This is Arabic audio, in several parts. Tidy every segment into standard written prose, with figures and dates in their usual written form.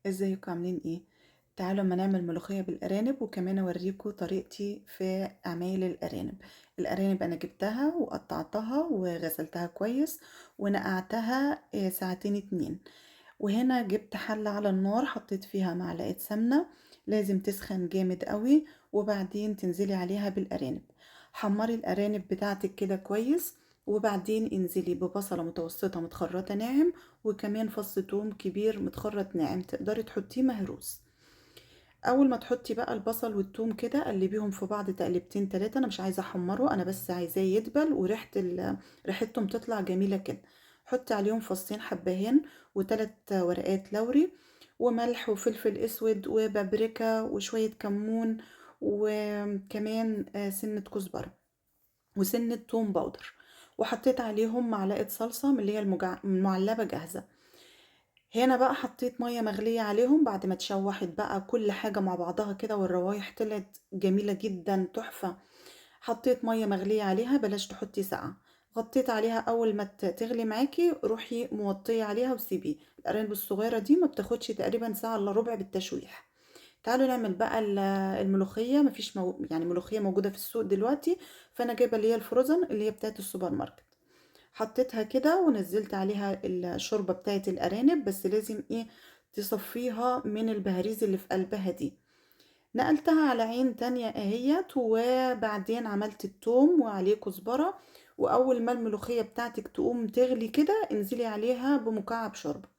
ازيكم عاملين ايه؟ تعالوا اما نعمل ملوخية بالارانب، وكمان اوريكم طريقتي في اعمال الارانب. الارانب انا جبتها وقطعتها وغسلتها كويس ونقعتها ساعتين اتنين. وهنا جبت حلة على النار، حطيت فيها معلقة سمنة، لازم تسخن جامد قوي، وبعدين تنزلي عليها بالارانب. حمري الارانب بتاعتك كده كويس، وبعدين انزلي ببصلة متوسطة متخرطة ناعم، وكمان فص توم كبير متخرط ناعم، تقدري تحطيه مهروس. اول ما تحطي بقى البصل والثوم كده قلبيهم في بعض تقلبتين تلاتة، انا مش عايزه احمره، انا بس عايزاه يدبل وريحه ريحتهم تطلع جميله كده. حطي عليهم فصين حبهان وتلات ورقات لوري، وملح وفلفل اسود وبابريكا وشويه كمون، وكمان سنه كزبره وسنه توم باودر. وحطيت عليهم معلقه صلصه من اللي هي المعلبه جاهزه. هنا بقى حطيت مية مغلية عليهم بعد ما اتشوحت بقى كل حاجة مع بعضها كده، والروايح طلعت جميلة جدا تحفة. حطيت مية مغلية عليها، بلاش تحطي ساقعة. غطيت عليها، أول ما تغلي معاكي روحي موطية عليها وسيبيه. الأرانب الصغيرة دي ما بتاخدش تقريبا ساعة إلا ربع بالتشويح. تعالوا نعمل بقى الملوخية. مفيش يعني ملوخية موجودة في السوق دلوقتي، فأنا جايبة اللي هي الفروزن اللي هي بتاعت السوبر ماركت. حطيتها كده ونزلت عليها الشوربة بتاعت الأرانب، بس لازم ايه، تصفيها من البهاريز اللي في قلبها دي. نقلتها على عين تانية اهيت، وبعدين عملت التوم وعليه كزبرة. وأول ما الملوخية بتاعتك تقوم تغلي كده انزلي عليها بمكعب شوربة.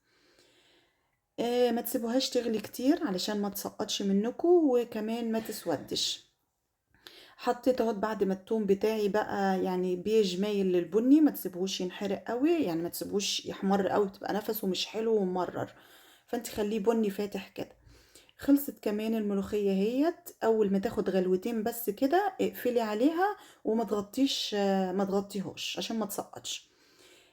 ما تسيبوهاش تغلي كتير علشان ما تسقطش منكم، وكمان ما تسودش. حطيت اهوت بعد ما التوم بتاعي بقى يعني بيج مايل للبني، ما تسيبوش ينحرق قوي، يعني ما تسيبوش يحمر قوي، تبقى نفسه مش حلو وممرر. فانت خليه بني فاتح كده. خلصت كمان الملوخية هيت، اول ما تاخد غلوتين بس كده اقفلي عليها، وما تغطيش ما تغطيهوش عشان ما تسقطش.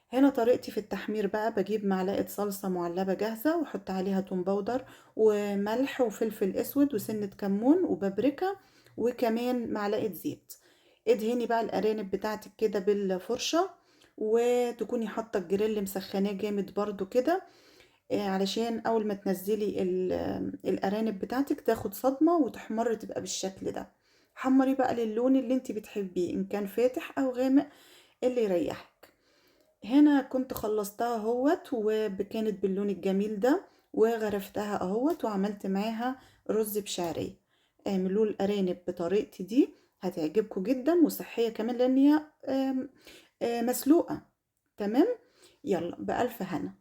هنا طريقتي في التحمير بقى، بجيب معلقة صلصة معلبة جاهزة واحط عليها توم باودر وملح وفلفل اسود وسنة كمون وبابريكا، وكمان معلقة زيت. ادهني بقى الارانب بتاعتك كده بالفرشة، وتكوني حاطة الجريل مسخناه جامد برضو كده، علشان اول ما تنزلي الارانب بتاعتك تاخد صدمة وتحمر تبقى بالشكل ده. حمري بقى للون اللي انت بتحبيه، ان كان فاتح او غامق اللي يريحك. هنا كنت خلصتها اهوت وكانت باللون الجميل ده، وغرفتها اهوت وعملت معاها رز بشعرية. اعملوا الارانب بطريقتي دي، هتعجبكم جدا وصحية كمان، لان هي مسلوقة. تمام. يلا بألف هنا.